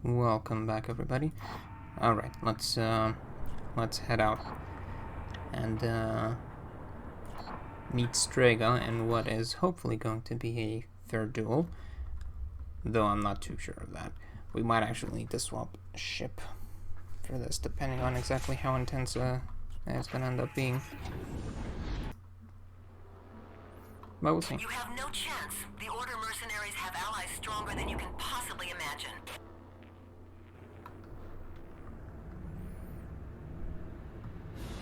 Welcome back, everybody. All right, let's head out and meet Strega in what is hopefully going to be a third duel. Though I'm not too sure of that. We might actually need to swap ship for this, depending on exactly how intense it's gonna end up being. But we'll see. You have no chance. The Order mercenaries have allies stronger than you can possibly imagine.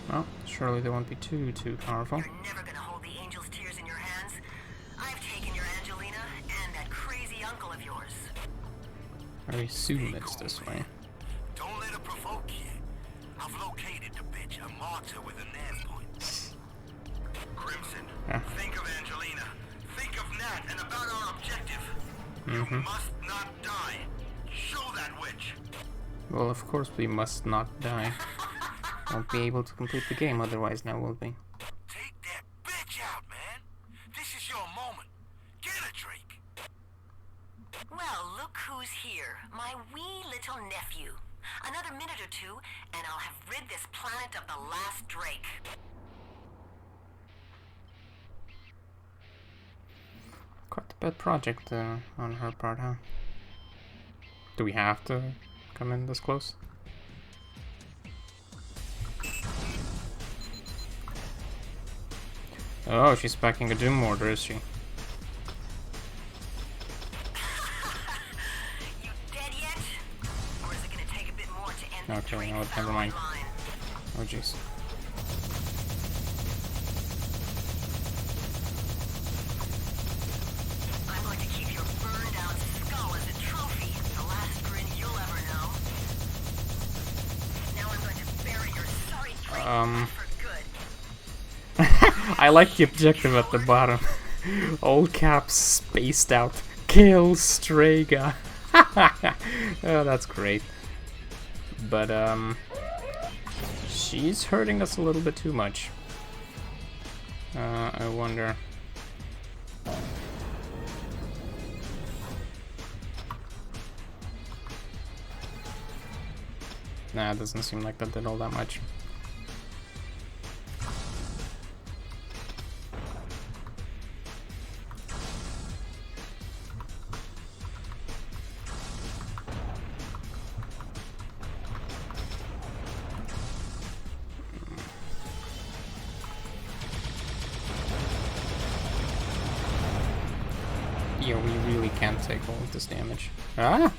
Well, surely they won't be too powerful. You're never gonna hold the Angel's tears in your hands. I've taken your Angelina and that crazy uncle of yours. I assume it's this way. Don't let her provoke you. I've located the bitch and marked her with a nav point. Crimson, think of Angelina. Think of Nat and about our objective. You must not die. Show that witch. Well, of course we must not die. Won't be able to complete the game otherwise now, will we? Take that bitch out, man. This is your moment. Get a Drake. Well, look who's here. My wee little nephew. Another minute or two, and I'll have rid this planet of the last Drake. Quite a bad project on her part, huh? Do we have to come in this close? Oh, she's packing a doom mortar, is she? You dead yet? Or is it gonna take a bit more to end this Okay, Drake no, never mind. line? Oh, jeez. I'm going to keep your burned out skull as a trophy. The last grin you'll ever know. Now I'm going to bury your sorry Drake for good. I like the objective at the bottom. All caps spaced out. Kill Strega. Oh, that's great. But she's hurting us a little bit too much. I wonder. Nah, it doesn't seem like that did all that much. Yeah, we really can't take all of this damage. Ah!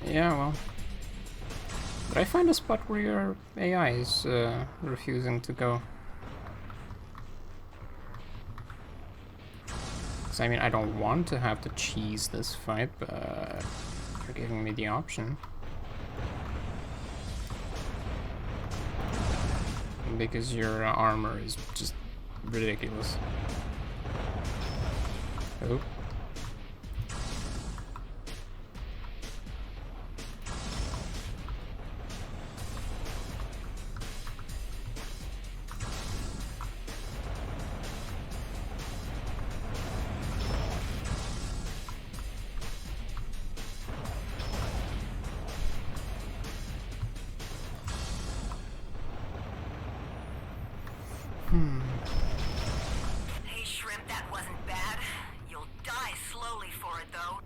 Yeah, well. But I find a spot where your AI is refusing to go. Because, I mean, I don't want to have to cheese this fight, but you're giving me the option. Because your armor is just ridiculous. Oh. Hey, Shrimp, that wasn't bad. You'll die slowly for it, though.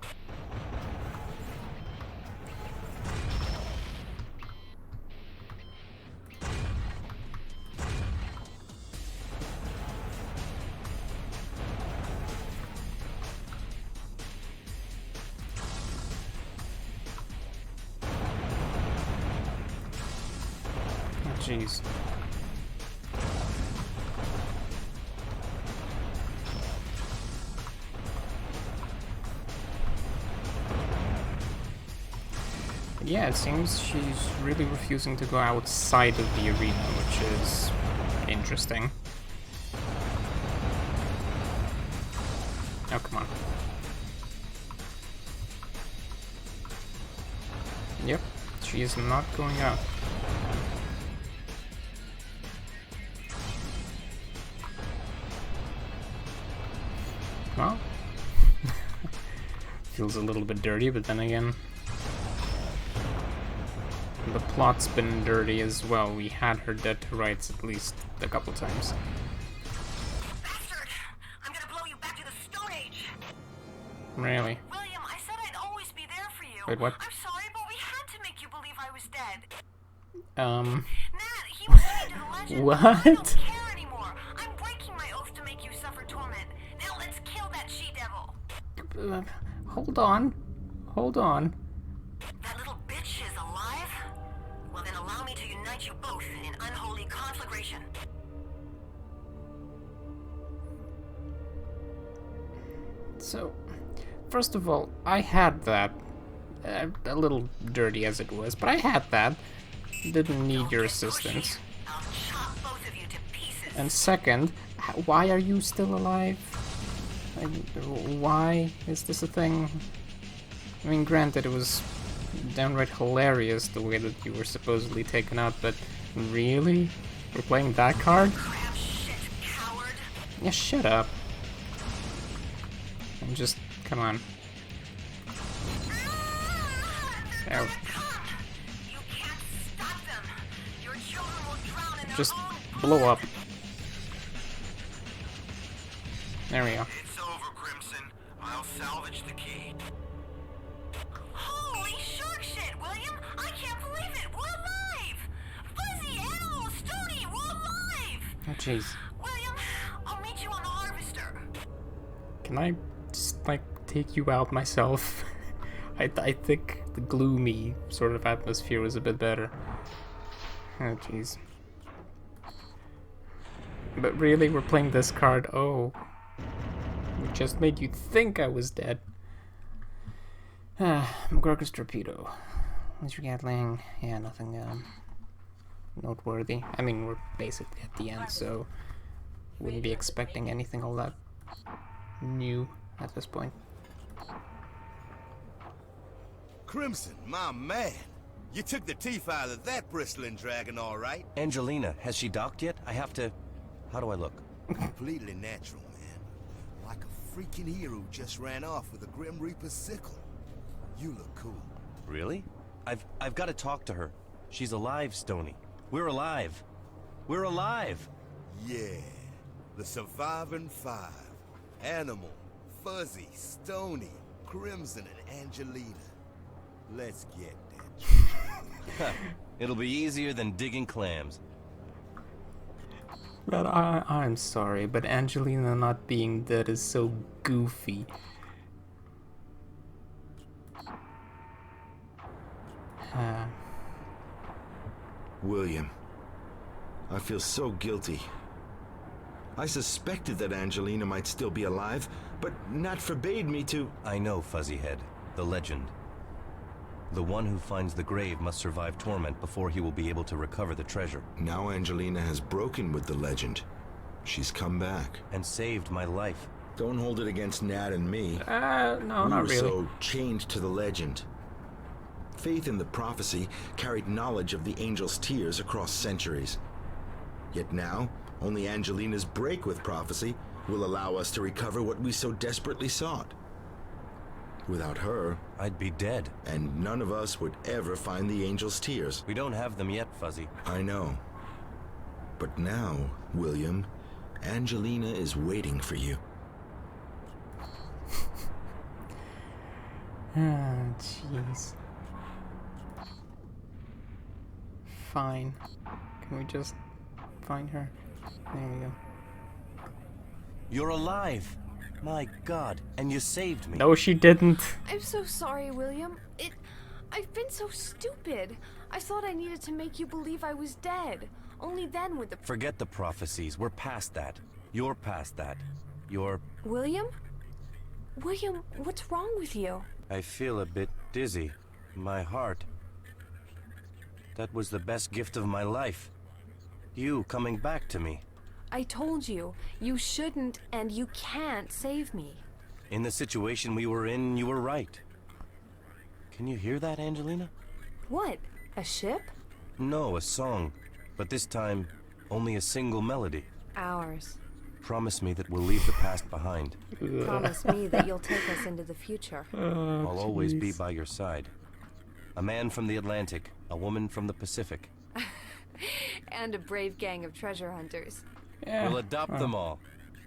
Oh, jeez. Yeah, it seems she's really refusing to go outside of the arena, which is interesting. Oh, come on. Yep, she is not going out. Well, feels a little bit dirty, but then again, the plot's been dirty as well. We had her dead to rights at least a couple times. Bastard! I'm gonna blow you back to the Stone Age! Really? William, I said I'd always be there for you. Wait, what? I'm sorry, but we had to make you believe I was dead. Nat, he was chained to the legend. What? I don't care anymore. I'm breaking my oath to make you suffer torment. Now let's kill that she-devil. Hold on. Hold on. That little bitch is alive? Well, then allow me to unite you both in an unholy conflagration. So, first of all, I had that. A little dirty as it was, but I had that. Didn't need your assistance. I'll chop both of you to pieces. And second, why are you still alive? Why is this a thing? I mean, granted, it was downright hilarious the way that you were supposedly taken out, but really? We're playing that card? Crap shit, coward. Yeah, shut up. And just, come on. There. You can't stop them. Your children will drown in their Just own blow up. There we go. It's over, Crimson. I'll salvage the key. Holy shark shit, William! I can't believe it! We're alive! Fuzzy, Animal, Stony, we're alive! Oh, jeez. William, I'll meet you on the harvester. Can I just, like, take you out myself? I think the gloomy sort of atmosphere was a bit better. Oh, jeez. But really, we're playing this card? Oh. It just made you think I was dead. McGregor's torpedo. Laser Gatling. Yeah, nothing noteworthy. I mean, we're basically at the end, so wouldn't be expecting anything all that new at this point. Crimson, my man. You took the teeth out of that bristling dragon, all right. Angelina, has she docked yet? I have to... How do I look? Completely natural, man. Like a freaking hero just ran off with a Grim Reaper's sickle. You look cool. Really? I've got to talk to her. She's alive, Stony. We're alive. We're alive! Yeah. The surviving five. Animal, Fuzzy, Stony, Crimson, and Angelina. Let's get that. It'll be easier than digging clams. But I'm sorry, but Angelina not being dead is so goofy. William, I feel so guilty. I suspected that Angelina might still be alive, but Nat forbade me to... I know, Fuzzyhead. The legend. The one who finds the grave must survive torment before he will be able to recover the treasure. Now Angelina has broken with the legend. She's come back. And saved my life. Don't hold it against Nat and me. No, We not were really. so chained to the legend. Faith in the prophecy carried knowledge of the angel's tears across centuries. Yet now, only Angelina's break with prophecy will allow us to recover what we so desperately sought. Without her, I'd be dead. and none of us would ever find the angel's tears. We don't have them yet, Fuzzy. I know. But now, William, Angelina is waiting for you. Ah, jeez. Fine. Can we just find her? There we go. You're alive! My God, and you saved me. No, she didn't. I'm so sorry, William. I've been so stupid. I thought I needed to make you believe I was dead. Only then would the... Forget the prophecies. We're past that. You're past that. You're... William? William, what's wrong with you? I feel a bit dizzy. My heart. That was the best gift of my life. You coming back to me. I told you, you shouldn't and you can't save me. In the situation we were in, you were right. Can you hear that, Angelina? What? A ship? No, a song. But this time, only a single melody. Ours. Promise me that we'll leave the past behind. Promise me that you'll take us into the future. I'll always be by your side. A man from the Atlantic, a woman from the Pacific. And a brave gang of treasure hunters. Yeah. We'll adopt them all.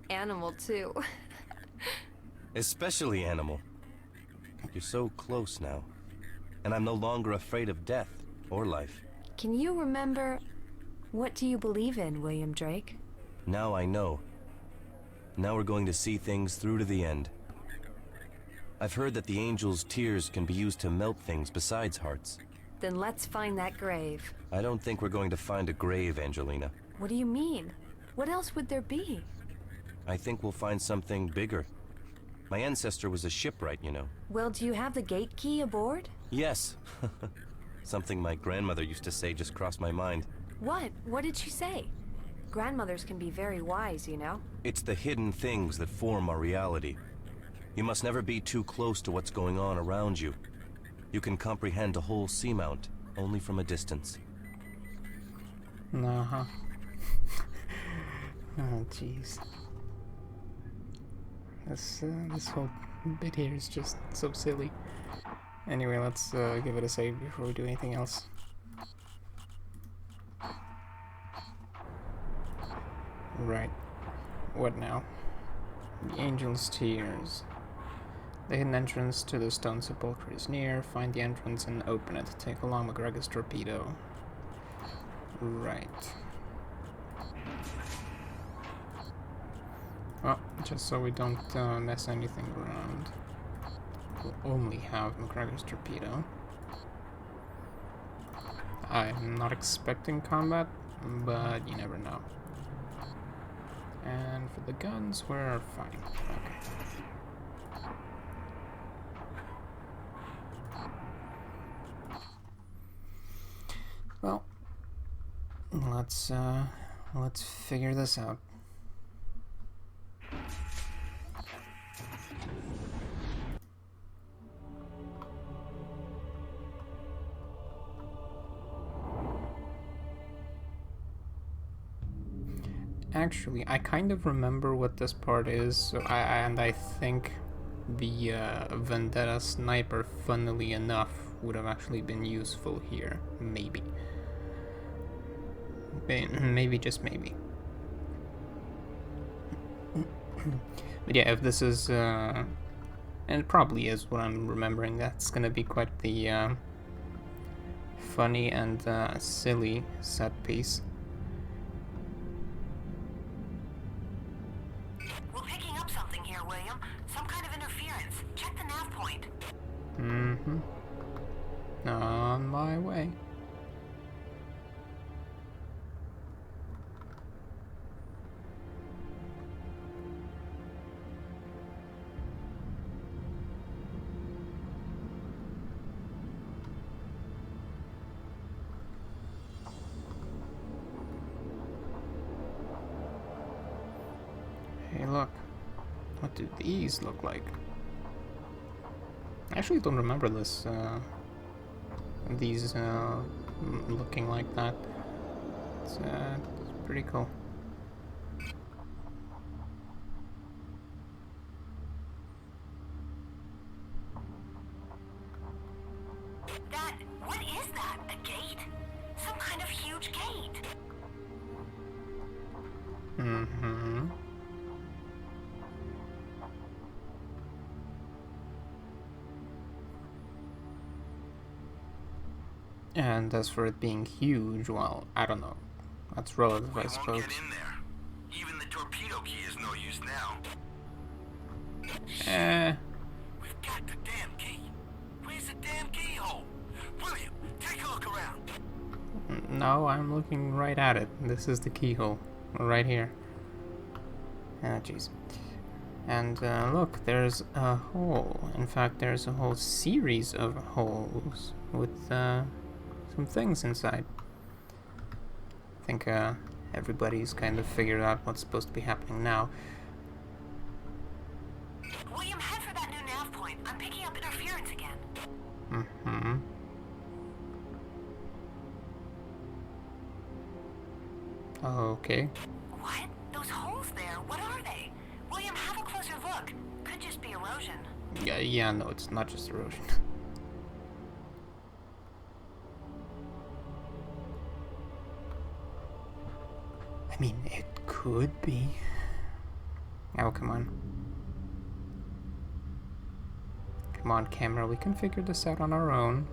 Animal, too. Especially Animal. You're so close now. And I'm no longer afraid of death or life. Can you remember... What do you believe in, William Drake? Now I know. Now we're going to see things through to the end. I've heard that the angel's tears can be used to melt things besides hearts. Then let's find that grave. I don't think we're going to find a grave, Angelina. What do you mean? What else would there be? I think we'll find something bigger. My ancestor was a shipwright, you know. Well, do you have the gate key aboard? Yes. Something my grandmother used to say just crossed my mind. What? What did she say? Grandmothers can be very wise, you know? It's the hidden things that form our reality. You must never be too close to what's going on around you. You can comprehend a whole seamount only from a distance. Uh-huh. Oh, jeez. This whole bit here is just so silly. Anyway, let's give it a save before we do anything else. Right. What now? The Angel's Tears. The hidden entrance to the stone sepulchre is near. Find the entrance and open it. Take along McGregor's torpedo. Right. Well, just so we don't mess anything around, we'll only have McGregor's torpedo. I'm not expecting combat, but you never know. And for the guns, we're fine. Okay. Well, let's figure this out. Actually, I kind of remember what this part is, so I think the Vendetta Sniper, funnily enough, would have actually been useful here. Maybe. Maybe, just maybe. But yeah, if this is, and it probably is what I'm remembering, that's gonna be quite the funny and silly set piece. We're picking up something here, William. Some kind of interference. Check the nav point. Mm-hmm. On my way. Hey, look. What do these look like? I actually don't remember this, these, looking like that. It's pretty cool. What is that? A gate? Some kind of huge gate. Mm-hmm. And as for it being huge, well, I don't know. That's relative, I suppose. We won't get in there. Even the torpedo key is no use now. We've got the damn key. Where's the damn keyhole? William, take a look around. No, I'm looking right at it. This is the keyhole. Right here. Ah, jeez. And look, there's a hole. In fact, there's a whole series of holes with some some things inside. I think everybody's kind of figured out what's supposed to be happening now. William, head for that new nav point. I'm picking up interference again. Mm-hmm. Okay. What? Those holes there, what are they? William, have a closer look. Could just be erosion. Yeah, no, it's not just erosion. I mean, it could be. Oh, come on. Come on, camera, we can figure this out on our own.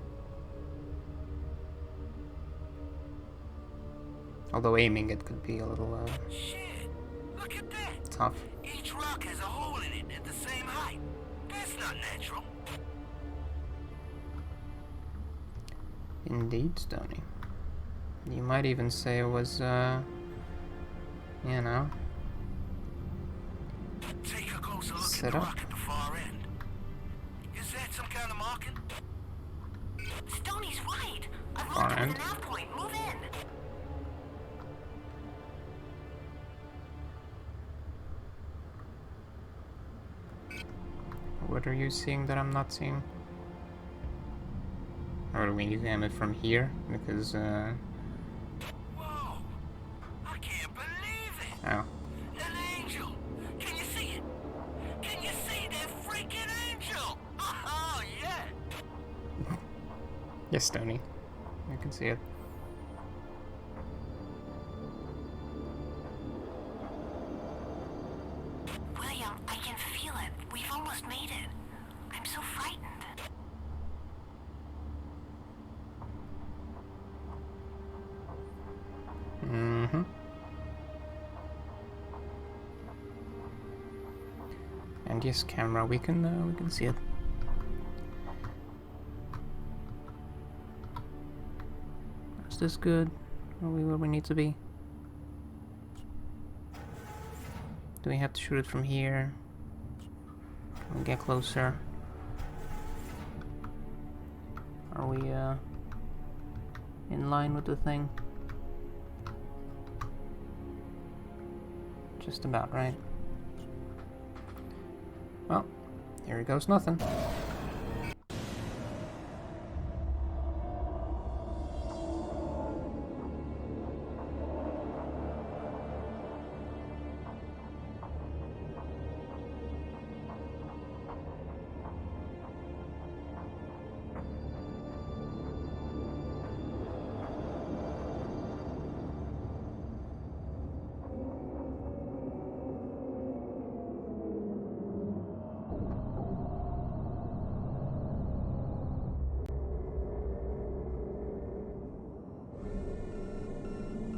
Although aiming it could be a little, Shit! Look at that! tough. Each rock has a hole in it at the same height. That's not natural. Indeed, Stony. You might even say it was, you know, Take a closer look set at the up. rock at the far end. Is that some kind of marking? Stoney's right. I've Far looked at end. the nav point. Move in. What are you seeing that I'm not seeing? Or do we examine it from here? Because, Whoa! I can't believe it! oh. An angel! Can you see it? Can you see that freaking angel? Oh, yeah! Yes, Stony. I can see it. William, I can feel it. We've almost made it. I'm so frightened. Mm-hmm. And yes, camera, we can see it. Is this good? Are we where we need to be? Do we have to shoot it from here? Can we get closer? Are we in line with the thing? Just about, right? Well, here goes nothing.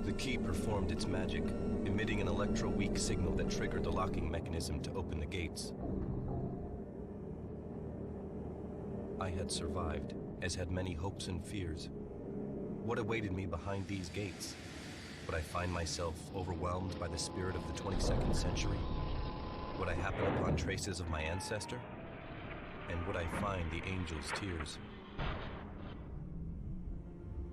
The key performed its magic, emitting an electro-weak signal that triggered the locking mechanism to open the gates. I had survived, as had many hopes and fears. What awaited me behind these gates? Would I find myself overwhelmed by the spirit of the 22nd century? Would I happen upon traces of my ancestor? And would I find the angel's tears?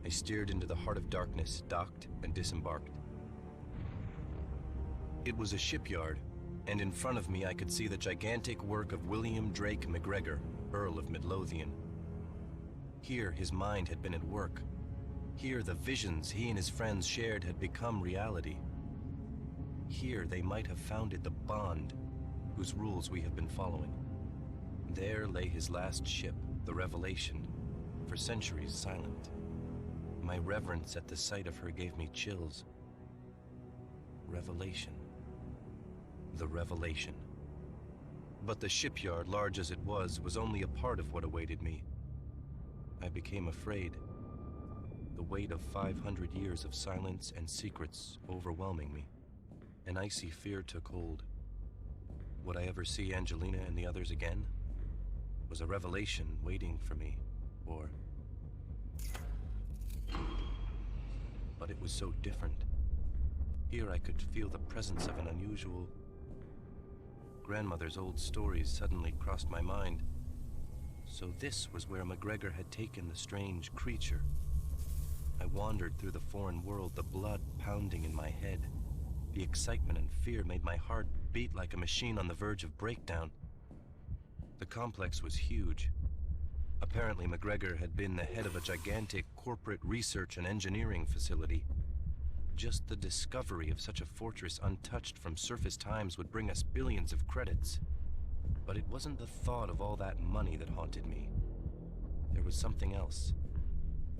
I steered into the heart of darkness, docked and disembarked. It was a shipyard, and in front of me I could see the gigantic work of William Drake MacGregor, Earl of Midlothian. Here his mind had been at work. Here the visions he and his friends shared had become reality. Here they might have founded the bond whose rules we have been following. There lay his last ship, the Revelation, for centuries silent. My reverence at the sight of her gave me chills. Revelation. The Revelation. But the shipyard, large as it was only a part of what awaited me. I became afraid. The weight of 500 years of silence and secrets overwhelming me. An icy fear took hold. Would I ever see Angelina and the others again? Was a revelation waiting for me, or... But it was so different. Here I could feel the presence of an unusual... Grandmother's old stories suddenly crossed my mind. So this was where MacGregor had taken the strange creature. I wandered through the foreign world, the blood pounding in my head. The excitement and fear made my heart beat like a machine on the verge of breakdown. The complex was huge. Apparently, McGregor had been the head of a gigantic corporate research and engineering facility. Just the discovery of such a fortress untouched from surface times would bring us billions of credits. But it wasn't the thought of all that money that haunted me. There was something else.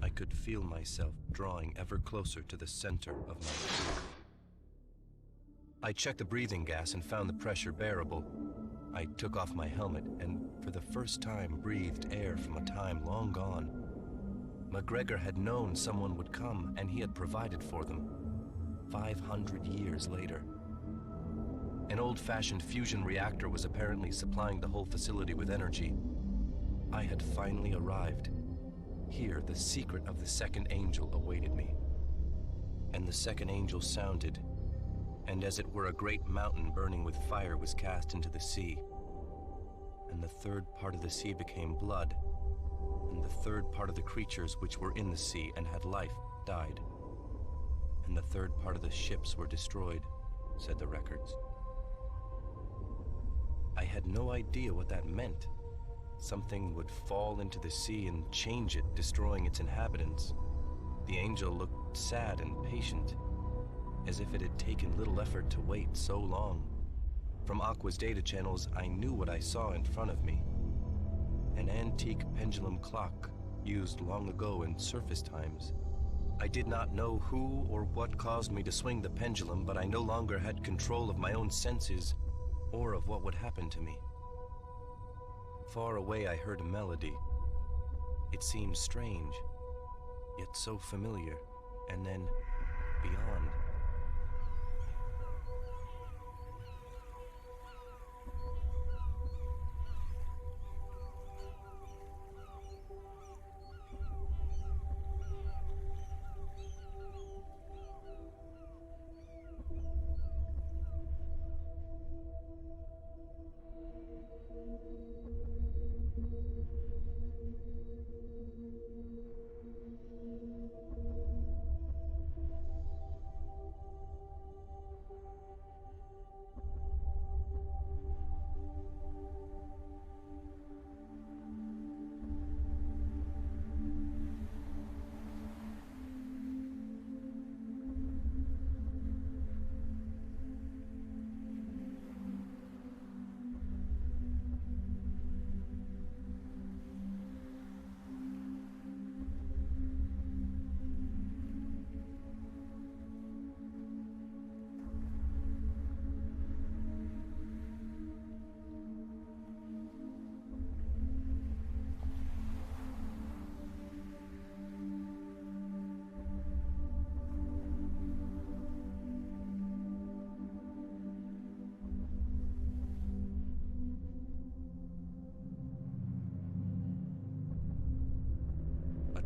I could feel myself drawing ever closer to the center of my truth. I checked the breathing gas and found the pressure bearable. I took off my helmet and, for the first time, breathed air from a time long gone. McGregor had known someone would come, and he had provided for them. 500 years later. An old-fashioned fusion reactor was apparently supplying the whole facility with energy. I had finally arrived. Here, the secret of the second angel awaited me. And the second angel sounded, and as it were a great mountain burning with fire was cast into the sea. And the third part of the sea became blood, and the third part of the creatures which were in the sea and had life died. And the third part of the ships were destroyed, said the records. I had no idea what that meant. Something would fall into the sea and change it, destroying its inhabitants. The angel looked sad and patient, as if it had taken little effort to wait so long. From Aqua's data channels, I knew what I saw in front of me. An antique pendulum clock used long ago in surface times. I did not know who or what caused me to swing the pendulum, but I no longer had control of my own senses or of what would happen to me. Far away, I heard a melody. It seemed strange, yet so familiar, and then beyond.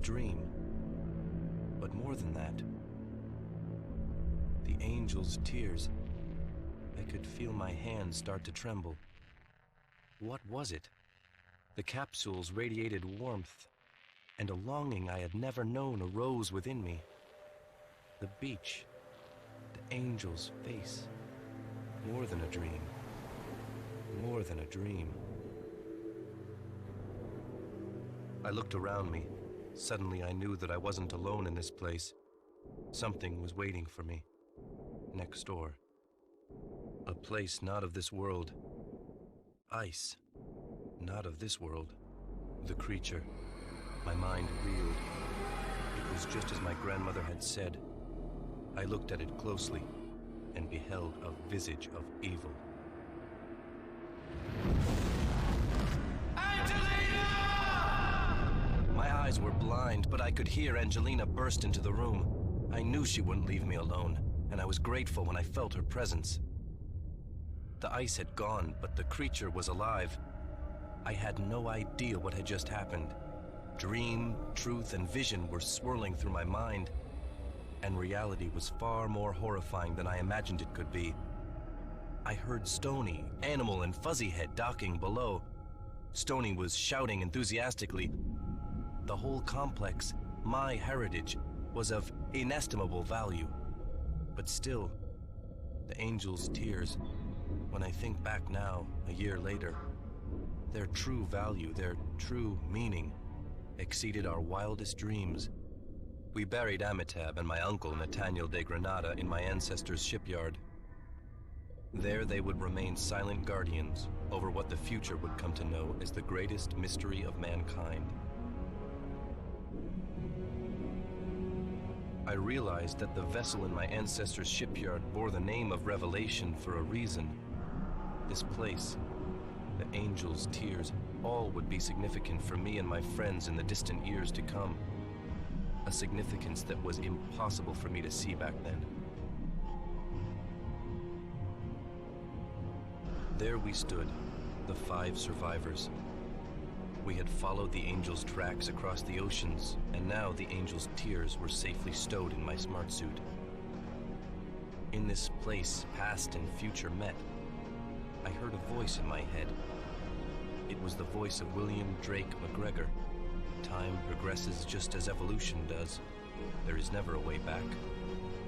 Dream. But more than that, the angel's tears. I could feel my hands start to tremble. What was it? The capsules radiated warmth, and a longing I had never known arose within me. The beach, the angel's face. More than a dream. More than a dream. I looked around me. Suddenly I knew that I wasn't alone in this place. Something was waiting for me, next door. A place not of this world. Ice, not of this world. The creature. My mind reeled. It was just as my grandmother had said. I looked at it closely and beheld a visage of evil. My eyes were blind, but I could hear Angelina burst into the room. I knew she wouldn't leave me alone, and I was grateful when I felt her presence. The ice had gone, but the creature was alive. I had no idea what had just happened. Dream, truth, and vision were swirling through my mind, and reality was far more horrifying than I imagined it could be. I heard Stony, Animal, and Fuzzyhead docking below. Stony was shouting enthusiastically. The whole complex, my heritage, was of inestimable value. But still, the angel's tears, when I think back now, a year later, their true value, their true meaning, exceeded our wildest dreams. We buried Amitab and my uncle Nathaniel de Granada in my ancestors' shipyard. There they would remain silent guardians over what the future would come to know as the greatest mystery of mankind. I realized that the vessel in my ancestors' shipyard bore the name of Revelation for a reason. This place, the angel's tears, all would be significant for me and my friends in the distant years to come. A significance that was impossible for me to see back then. There we stood, the 5 survivors. We had followed the angel's tracks across the oceans, and now the angel's tears were safely stowed in my smart suit. In this place, past and future met. I heard a voice in my head. It was the voice of William Drake McGregor. Time progresses just as evolution does. There is never a way back.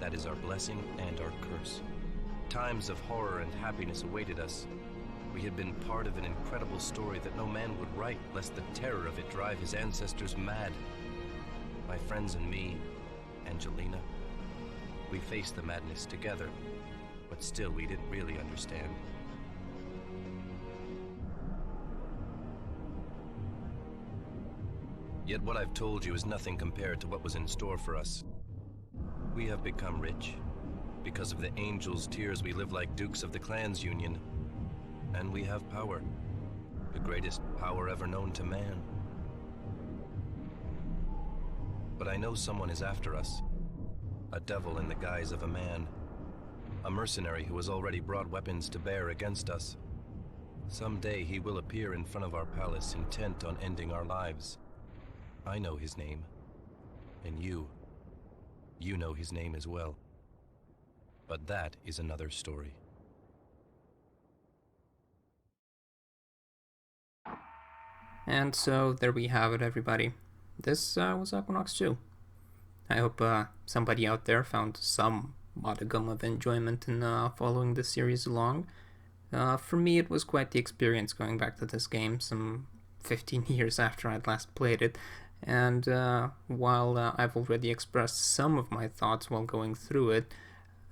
That is our blessing and our curse. Times of horror and happiness awaited us. We had been part of an incredible story that no man would write, lest the terror of it drive his ancestors mad. My friends and me, Angelina, we faced the madness together, but still we didn't really understand. Yet what I've told you is nothing compared to what was in store for us. We have become rich. Because of the angel's tears, we live like dukes of the clans union. And we have power. The greatest power ever known to man. But I know someone is after us. A devil in the guise of a man. A mercenary who has already brought weapons to bear against us. Someday he will appear in front of our palace, intent on ending our lives. I know his name. And you know his name as well. But that is another story. And so there we have it, everybody. This was AquaNox 2. I hope somebody out there found some modicum of enjoyment in following this series along. For me, it was quite the experience going back to this game some 15 years after I'd last played it. And while I've already expressed some of my thoughts while going through it,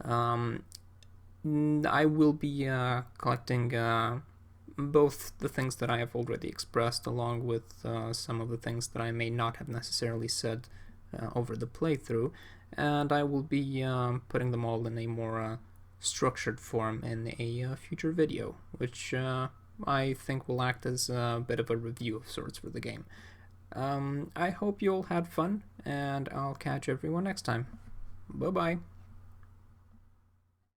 I will be collecting both the things that I have already expressed along with some of the things that I may not have necessarily said over the playthrough, and I will be putting them all in a more structured form in a future video, which I think will act as a bit of a review of sorts for the game. I hope you all had fun, and I'll catch everyone next time. Bye-bye.